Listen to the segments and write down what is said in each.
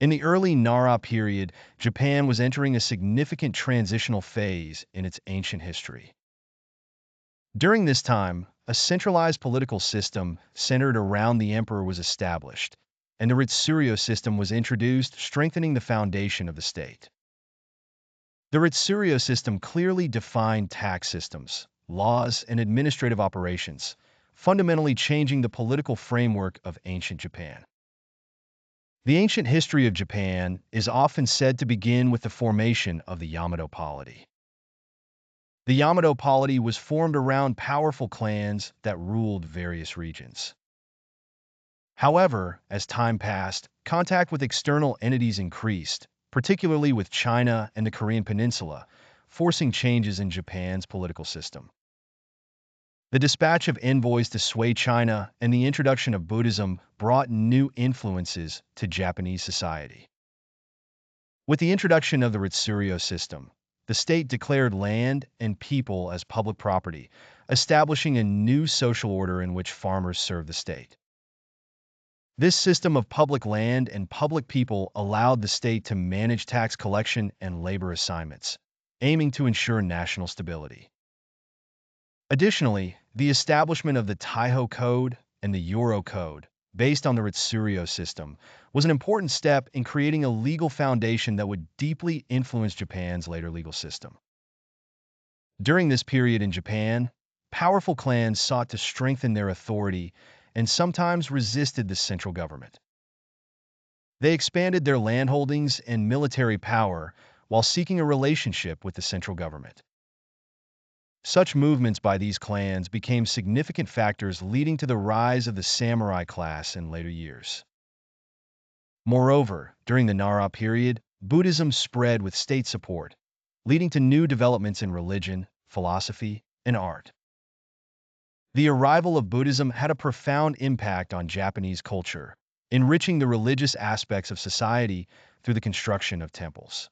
In the early Nara period, Japan was entering a significant transitional phase in its ancient history. During this time, a centralized political system centered around the emperor was established, and the ritsuryō system was introduced, strengthening the foundation of the state. The ritsuryō system clearly defined tax systems, laws, and administrative operations, fundamentally changing the political framework of ancient Japan. The ancient history of Japan is often said to begin with the formation of the Yamato polity. The Yamato polity was formed around powerful clans that ruled various regions. However, as time passed, contact with external entities increased, particularly with China and the Korean Peninsula, forcing changes in Japan's political system. The dispatch of envoys to sway China and the introduction of Buddhism brought new influences to Japanese society. With the introduction of the ritsuryō system, the state declared land and people as public property, establishing a new social order in which farmers served the state. This system of public land and public people allowed the state to manage tax collection and labor assignments, aiming to ensure national stability. Additionally, the establishment of the Taiho Code and the Euro Code, based on the ritsuryō system, was an important step in creating a legal foundation that would deeply influence Japan's later legal system. During this period in Japan, powerful clans sought to strengthen their authority and sometimes resisted the central government. They expanded their landholdings and military power while seeking a relationship with the central government. Such movements by these clans became significant factors leading to the rise of the samurai class in later years. Moreover, during the Nara period, Buddhism spread with state support, leading to new developments in religion, philosophy, and art. The arrival of Buddhism had a profound impact on Japanese culture, enriching the religious aspects of society through the construction of temples.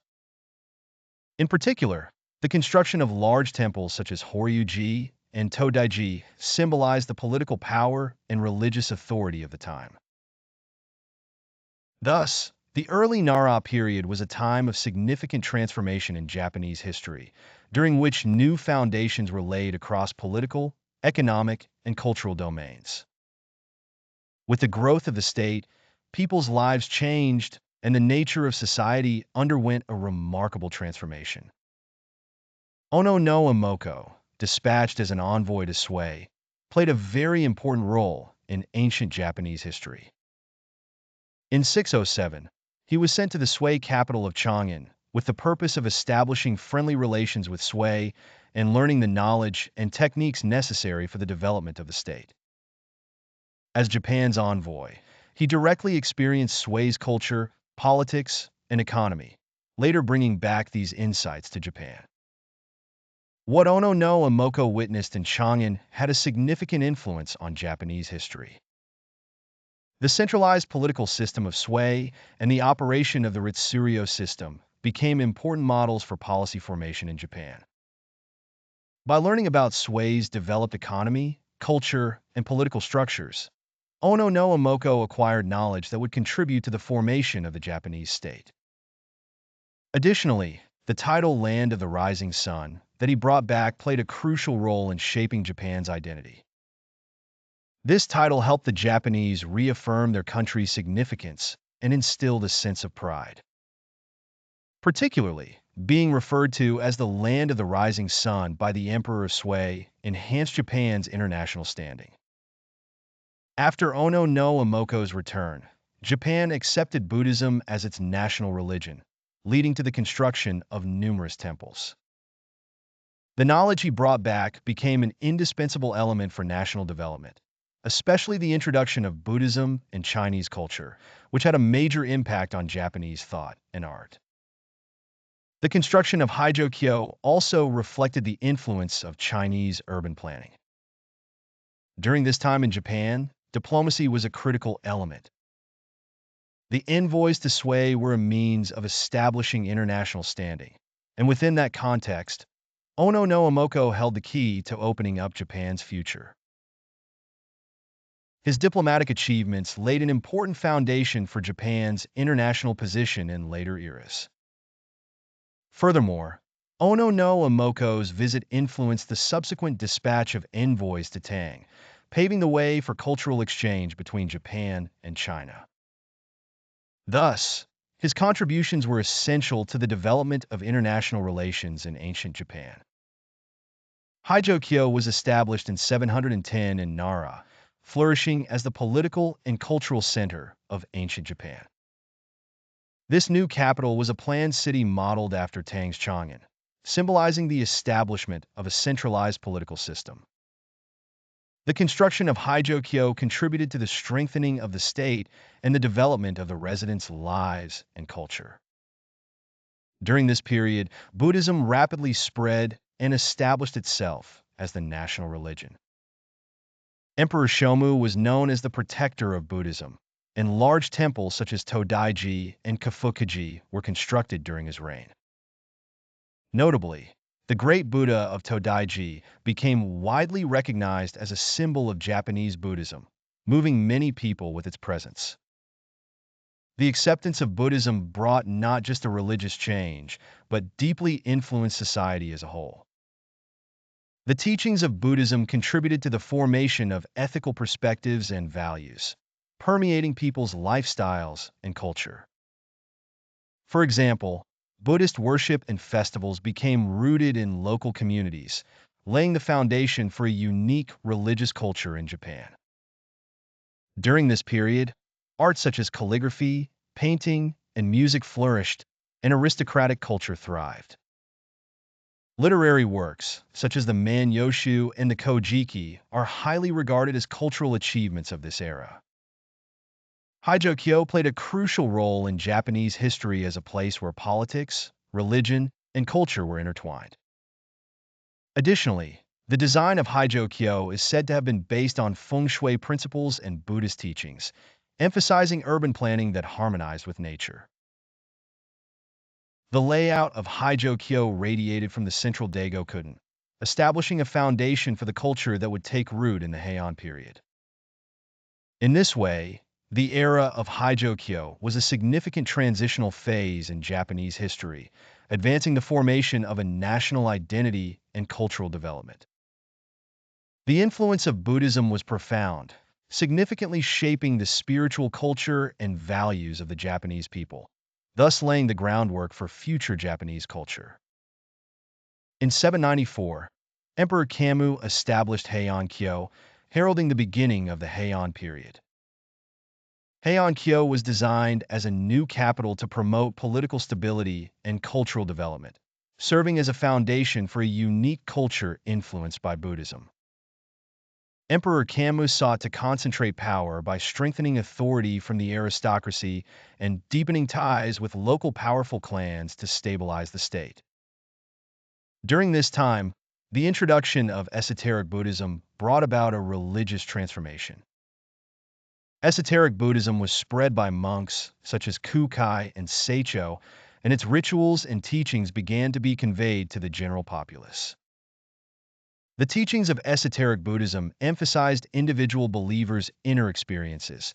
In particular, the construction of large temples such as Horyuji and Todaiji symbolized the political power and religious authority of the time. Thus, the early Nara period was a time of significant transformation in Japanese history, during which new foundations were laid across political, economic, and cultural domains. With the growth of the state, people's lives changed, and the nature of society underwent a remarkable transformation. Ono no Emoko, dispatched as an envoy to Sway, played a very important role in ancient Japanese history. In 607, he was sent to the Sway capital of Chang'an with the purpose of establishing friendly relations with Sway and learning the knowledge and techniques necessary for the development of the state. As Japan's envoy, he directly experienced Sway's culture, politics, and economy, later bringing back these insights to Japan. What Ono no Emoko witnessed in Chang'an had a significant influence on Japanese history. The centralized political system of Sway and the operation of the ritsuryō system became important models for policy formation in Japan. By learning about Sway's developed economy, culture, and political structures, Ono no Emoko acquired knowledge that would contribute to the formation of the Japanese state. Additionally, the title Land of the Rising Sun that he brought back played a crucial role in shaping Japan's identity. This title helped the Japanese reaffirm their country's significance and instilled a sense of pride. Particularly, being referred to as the Land of the Rising Sun by the Emperor of Sway enhanced Japan's international standing. After Ono no Emoko's return, Japan accepted Buddhism as its national religion, leading to the construction of numerous temples. The knowledge he brought back became an indispensable element for national development, especially the introduction of Buddhism and Chinese culture, which had a major impact on Japanese thought and art. The construction of Haijō-kyo also reflected the influence of Chinese urban planning. During this time in Japan, diplomacy was a critical element. The envoys to Sway were a means of establishing international standing, and within that context, Ono no Emoko held the key to opening up Japan's future. His diplomatic achievements laid an important foundation for Japan's international position in later eras. Furthermore, Ono no Imoko's visit influenced the subsequent dispatch of envoys to Tang, paving the way for cultural exchange between Japan and China. Thus, his contributions were essential to the development of international relations in ancient Japan. Hijokyo was established in 710 in Nara, flourishing as the political and cultural center of ancient Japan. This new capital was a planned city modeled after Tang's Chang'an, symbolizing the establishment of a centralized political system. The construction of Hijokyo contributed to the strengthening of the state and the development of the residents' lives and culture. During this period, Buddhism rapidly spread and established itself as the national religion. Emperor Shomu was known as the protector of Buddhism, and large temples such as Todaiji and Kafukuji were constructed during his reign. Notably, the Great Buddha of Todaiji became widely recognized as a symbol of Japanese Buddhism, moving many people with its presence. The acceptance of Buddhism brought not just a religious change, but deeply influenced society as a whole. The teachings of Buddhism contributed to the formation of ethical perspectives and values, permeating people's lifestyles and culture. For example, Buddhist worship and festivals became rooted in local communities, laying the foundation for a unique religious culture in Japan. During this period, art such as calligraphy, painting, and music flourished, and aristocratic culture thrived. Literary works, such as the Manyoshu and the Kojiki, are highly regarded as cultural achievements of this era. Hijokyo played a crucial role in Japanese history as a place where politics, religion, and culture were intertwined. Additionally, the design of Hijokyo is said to have been based on feng shui principles and Buddhist teachings, emphasizing urban planning that harmonized with nature. The layout of Hijokyo radiated from the central Daigokuten, establishing a foundation for the culture that would take root in the Heian period. In this way, the era of Hijokyo was a significant transitional phase in Japanese history, advancing the formation of a national identity and cultural development. The influence of Buddhism was profound, significantly shaping the spiritual culture and values of the Japanese people, thus laying the groundwork for future Japanese culture. In 794, Emperor Kammu established Heian-kyo, heralding the beginning of the Heian period. Heian-kyo was designed as a new capital to promote political stability and cultural development, serving as a foundation for a unique culture influenced by Buddhism. Emperor Kammu sought to concentrate power by strengthening authority from the aristocracy and deepening ties with local powerful clans to stabilize the state. During this time, the introduction of esoteric Buddhism brought about a religious transformation. Esoteric Buddhism was spread by monks such as Kukai and Seicho, and its rituals and teachings began to be conveyed to the general populace. The teachings of esoteric Buddhism emphasized individual believers' inner experiences,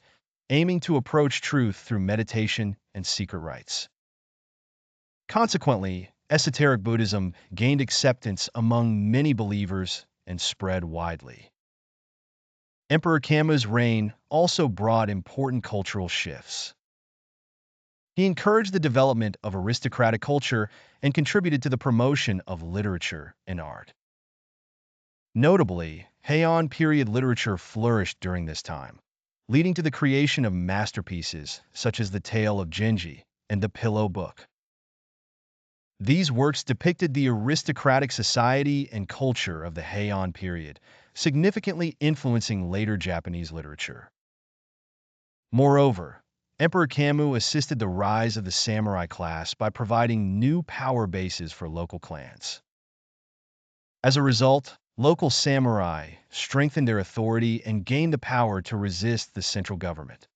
aiming to approach truth through meditation and secret rites. Consequently, esoteric Buddhism gained acceptance among many believers and spread widely. Emperor Kammu's reign also brought important cultural shifts. He encouraged the development of aristocratic culture and contributed to the promotion of literature and art. Notably, Heian period literature flourished during this time, leading to the creation of masterpieces such as the Tale of Genji and the Pillow Book. These works depicted the aristocratic society and culture of the Heian period, significantly influencing later Japanese literature. Moreover, Emperor Kammu assisted the rise of the samurai class by providing new power bases for local clans. As a result, local samurai strengthened their authority and gained the power to resist the central government.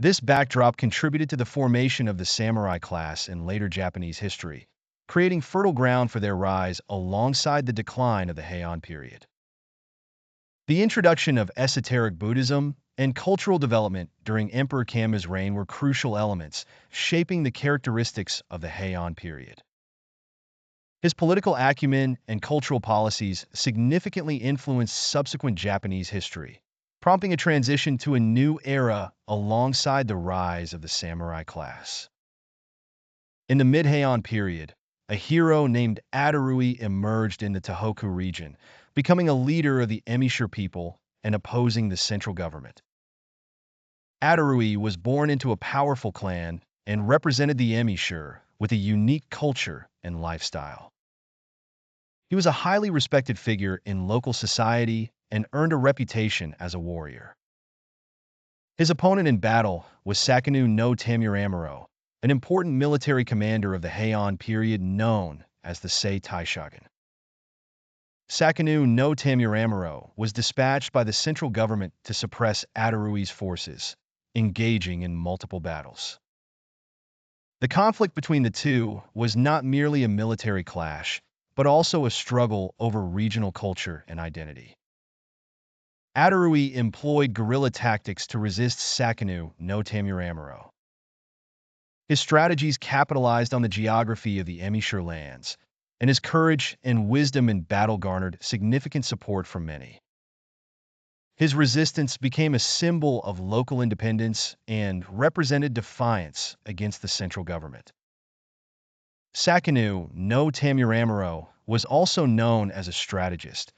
This backdrop contributed to the formation of the samurai class in later Japanese history, creating fertile ground for their rise alongside the decline of the Heian period. The introduction of esoteric Buddhism and cultural development during Emperor Kama's reign were crucial elements, shaping the characteristics of the Heian period. His political acumen and cultural policies significantly influenced subsequent Japanese history, prompting a transition to a new era alongside the rise of the samurai class. In the mid-Heian period, a hero named Adarui emerged in the Tohoku region, becoming a leader of the Emishire people and opposing the central government. Adarui was born into a powerful clan and represented the Emishire with a unique culture and lifestyle. He was a highly respected figure in local society and earned a reputation as a warrior. His opponent in battle was Sakanu no Tamuramuro, an important military commander of the Heian period known as the Sei Taishogun. Sakanu no Tamuramuro was dispatched by the central government to suppress Adarui's forces, engaging in multiple battles. The conflict between the two was not merely a military clash, but also a struggle over regional culture and identity. Adarui employed guerrilla tactics to resist Sakanu no Tamuramuro. His strategies capitalized on the geography of the Emishire lands, and his courage and wisdom in battle garnered significant support from many. His resistance became a symbol of local independence and represented defiance against the central government. Sakanu no Tamuramuro was also known as a strategist,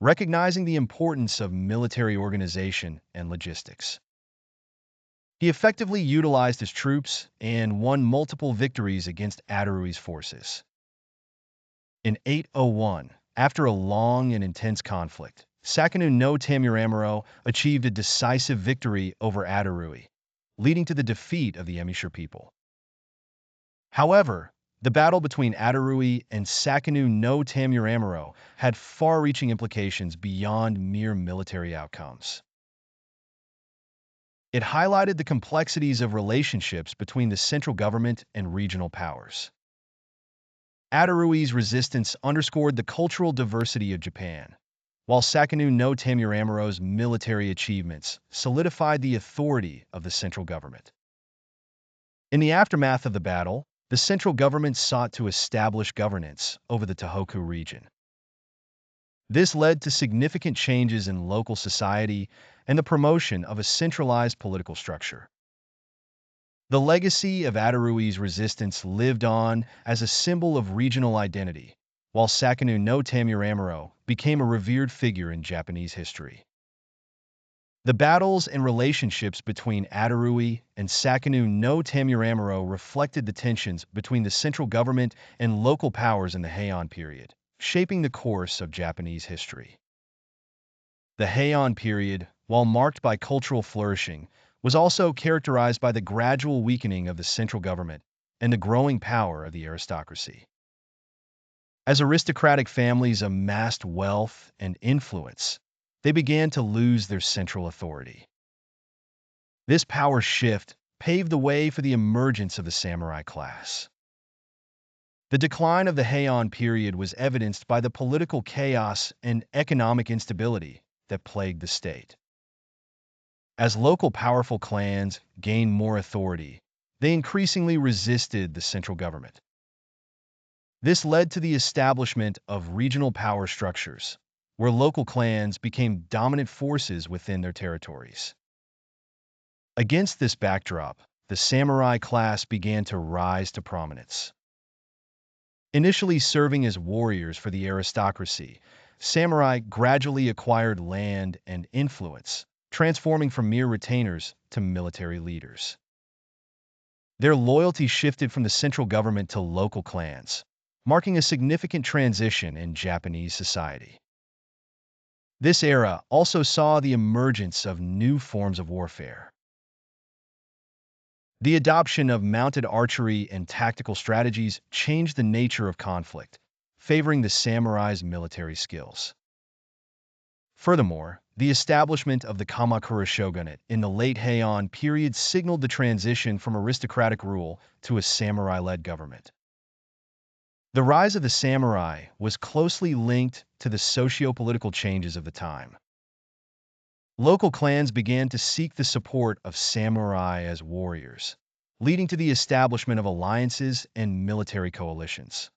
recognizing the importance of military organization and logistics. He effectively utilized his troops and won multiple victories against Adarui's forces. In 801, after a long and intense conflict, Sakanu no Tamuramuro achieved a decisive victory over Adarui, leading to the defeat of the Emishire people. However, the battle between Adarui and Sakanu no Tamuramuro had far-reaching implications beyond mere military outcomes. It highlighted the complexities of relationships between the central government and regional powers. Adarui's resistance underscored the cultural diversity of Japan, while Sakanu no Tamuramuro's military achievements solidified the authority of the central government. In the aftermath of the battle, the central government sought to establish governance over the Tohoku region. This led to significant changes in local society and the promotion of a centralized political structure. The legacy of Adarui's resistance lived on as a symbol of regional identity, while Sakanu no Tamuramuro became a revered figure in Japanese history. The battles and relationships between Adarui and Sakanu no Tamuramuro reflected the tensions between the central government and local powers in the Heian period, shaping the course of Japanese history. The Heian period, while marked by cultural flourishing, was also characterized by the gradual weakening of the central government and the growing power of the aristocracy. As aristocratic families amassed wealth and influence, they began to lose their central authority. This power shift paved the way for the emergence of the samurai class. The decline of the Heian period was evidenced by the political chaos and economic instability that plagued the state. As local powerful clans gained more authority, they increasingly resisted the central government. This led to the establishment of regional power structures, where local clans became dominant forces within their territories. Against this backdrop, the samurai class began to rise to prominence. Initially serving as warriors for the aristocracy, samurai gradually acquired land and influence, transforming from mere retainers to military leaders. Their loyalty shifted from the central government to local clans, marking a significant transition in Japanese society. This era also saw the emergence of new forms of warfare. The adoption of mounted archery and tactical strategies changed the nature of conflict, favoring the samurai's military skills. Furthermore, the establishment of the Kamakura shogunate in the late Heian period signaled the transition from aristocratic rule to a samurai-led government. The rise of the samurai was closely linked to the socio-political changes of the time. Local clans began to seek the support of samurai as warriors, leading to the establishment of alliances and military coalitions.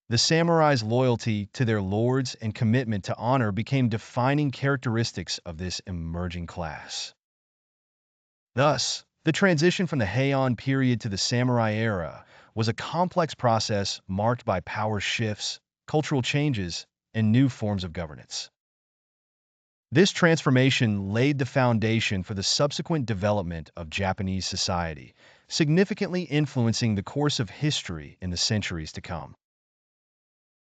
The samurai's loyalty to their lords and commitment to honor became defining characteristics of this emerging class. Thus, the transition from the Heian period to the samurai era was a complex process marked by power shifts, cultural changes, and new forms of governance. This transformation laid the foundation for the subsequent development of Japanese society, significantly influencing the course of history in the centuries to come.